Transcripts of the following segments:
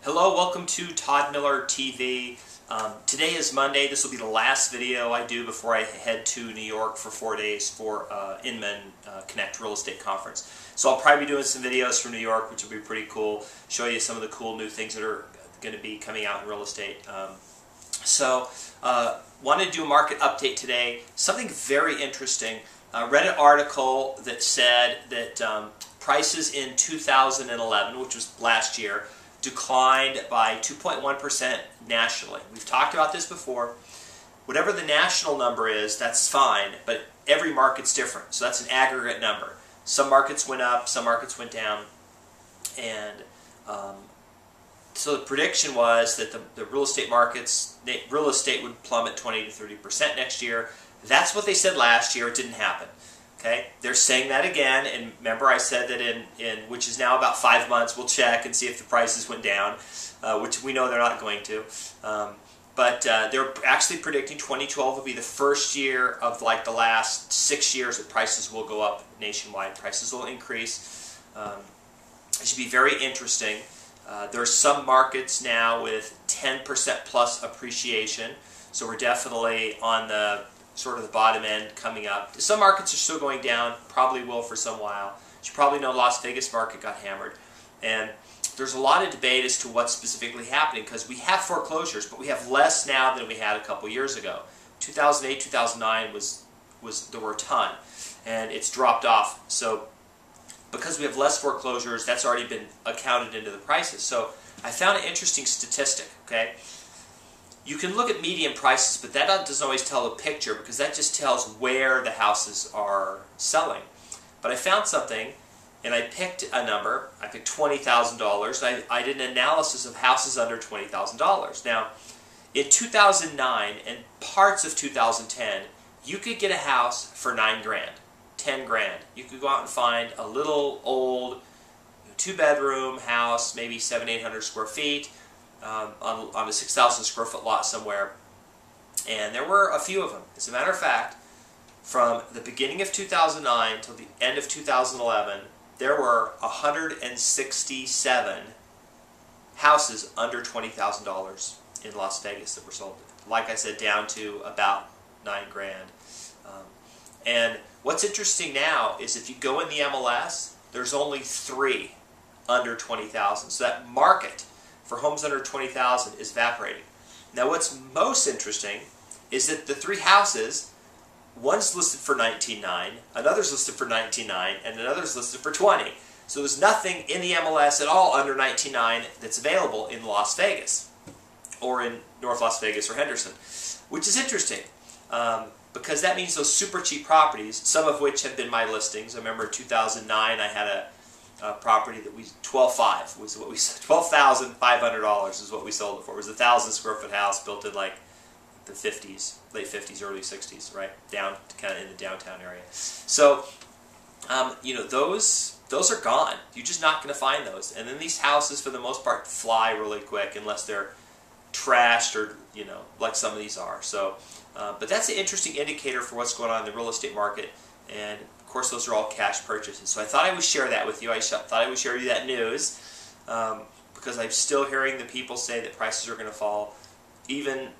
Hello, welcome to Todd Miller TV. Today is Monday. This will be the last video I do before I head to New York for 4 days for Inman Connect Real Estate Conference. So I'll probably be doing some videos from New York, which will be pretty cool. Show you some of the cool new things that are going to be coming out in real estate. Wanted to do a market update today. Something very interesting. Read an article that said that prices in 2011, which was last year, declined by 2.1% nationally. We've talked about this before. Whatever the national number is, that's fine, but every market's different. So that's an aggregate number. Some markets went up, some markets went down, and so the prediction was that the real estate markets, real estate would plummet 20 to 30% next year. That's what they said last year. It didn't happen. Okay, they're saying that again, and remember I said that in which is now about 5 months, we'll check and see if the prices went down, which we know they're not going to. But they're actually predicting 2012 will be the first year of like the last 6 years that prices will go up nationwide. Prices will increase. It should be very interesting. There are some markets now with 10% plus appreciation, so we're definitely on the sort of the bottom end coming up. Some markets are still going down, probably will for some while. You probably know Las Vegas market got hammered. And there's a lot of debate as to what's specifically happening because we have foreclosures, but we have less now than we had a couple years ago. 2008, 2009 there were a ton, and it's dropped off. So because we have less foreclosures, that's already been accounted into the prices. So I found an interesting statistic, okay? You can look at median prices, but that doesn't always tell a picture because that just tells where the houses are selling. But I found something, and I picked a number. I picked $20,000. I did an analysis of houses under $20,000. Now, in 2009 and parts of 2010, you could get a house for $9 grand, $10 grand. You could go out and find a little old 2-bedroom house, maybe 700-800 square feet. On a 6,000 square foot lot somewhere, and there were a few of them. As a matter of fact, from the beginning of 2009 till the end of 2011, there were 167 houses under $20,000 in Las Vegas that were sold. Like I said, down to about $9 grand. And what's interesting now is if you go in the MLS, there's only 3 under 20,000. So that market for homes under 20,000 is evaporating. Now what's most interesting is that the 3 houses, one's listed for $19,900, another's listed for $19,900, and another's listed for $20,000. So there's nothing in the MLS at all under $19,900 that's available in Las Vegas or in North Las Vegas or Henderson, which is interesting because that means those super cheap properties, some of which have been my listings. I remember in 2009 I had a property that we $12,500 was what we $12,500 is what we sold it for. It was a 1,000 square foot house built in like the 50s, late 50s, early 60s, right down to kind of in the downtown area. So you know, those are gone. You're just not going to find those. And then these houses, for the most part, fly really quick unless they're trashed or like some of these are. So, but that's an interesting indicator for what's going on in the real estate market. And of course, those are all cash purchases. So I thought I would share that with you. I thought I would share you that news because I'm still hearing the people say that prices are going to fall. Even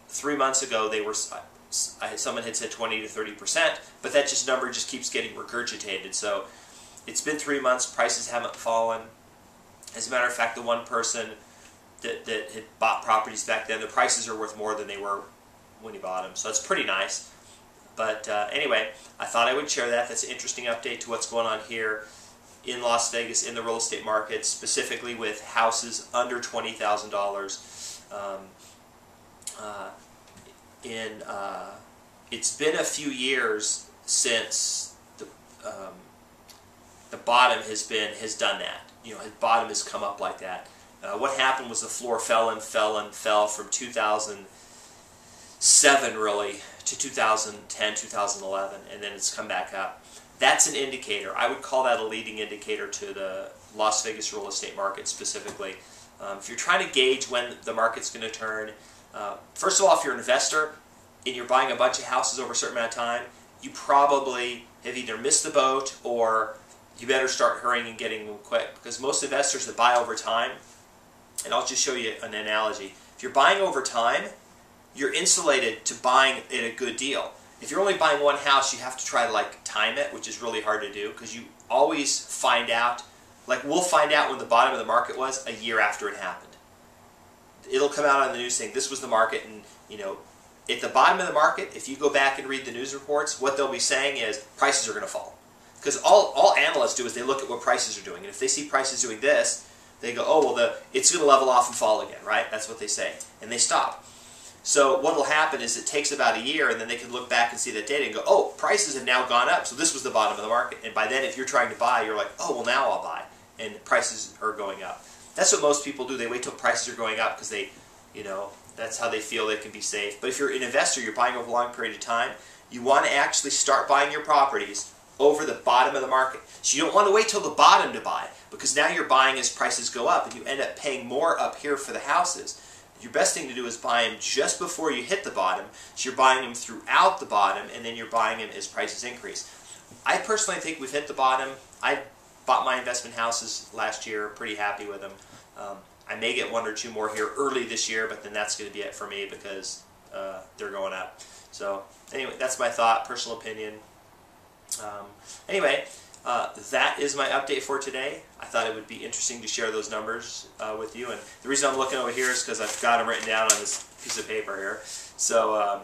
3 months ago, they were someone had said 20 to 30%, but that number just keeps getting regurgitated. So it's been 3 months. Prices haven't fallen. As a matter of fact, the one person that had bought properties back then, the prices are worth more than they were when he bought them. So that's pretty nice. But anyway, I thought I would share that. That's an interesting update to what's going on here in Las Vegas in the real estate market, specifically with houses under $20,000. It's been a few years since the bottom has done that. His bottom has come up like that. What happened was the floor fell and fell and fell from 2007 really to 2010, 2011, and then it's come back up. That's an indicator. I would call that a leading indicator to the Las Vegas real estate market specifically. If you're trying to gauge when the market's going to turn, first of all, if you're an investor and you're buying a bunch of houses over a certain amount of time, you probably have either missed the boat or you better start hurrying and getting them quick, because most investors that buy over time, and I'll just show you an analogy. If you're buying over time, you're insulated to buying at a good deal. If you're only buying one house, you have to try to like time it, which is really hard to do because you always find out, like we'll find out when the bottom of the market was a year after it happened. It'll come out on the news saying this was the market, and you know, at the bottom of the market, if you go back and read the news reports, what they'll be saying is prices are going to fall. Because all analysts do is they look at what prices are doing, and if they see prices doing this, they go, oh, well, it's going to level off and fall again, right? That's what they say, and they stop. So what will happen is it takes about a year, and then they can look back and see that data and go, oh, prices have now gone up, so this was the bottom of the market. And by then, if you're trying to buy, you're like, oh, well, now I'll buy, and prices are going up. That's what most people do. They wait till prices are going up because they, you know, that's how they feel they can be safe. But if you're an investor, you're buying over a long period of time, you want to actually start buying your properties over the bottom of the market. So you don't want to wait till the bottom to buy, because now you're buying as prices go up, and you end up paying more up here for the houses. Your best thing to do is buy them just before you hit the bottom, so you're buying them throughout the bottom, and then you're buying them as prices increase. I personally think we've hit the bottom. I bought my investment houses last year, pretty happy with them. I may get one or two more here early this year, but then that's going to be it for me because they're going up. So anyway, that's my thought, personal opinion. Anyway, that is my update for today. I thought it would be interesting to share those numbers with you. And the reason I'm looking over here is because I've got them written down on this piece of paper here. So,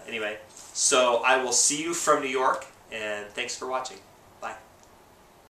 anyway, so I will see you from New York, and thanks for watching.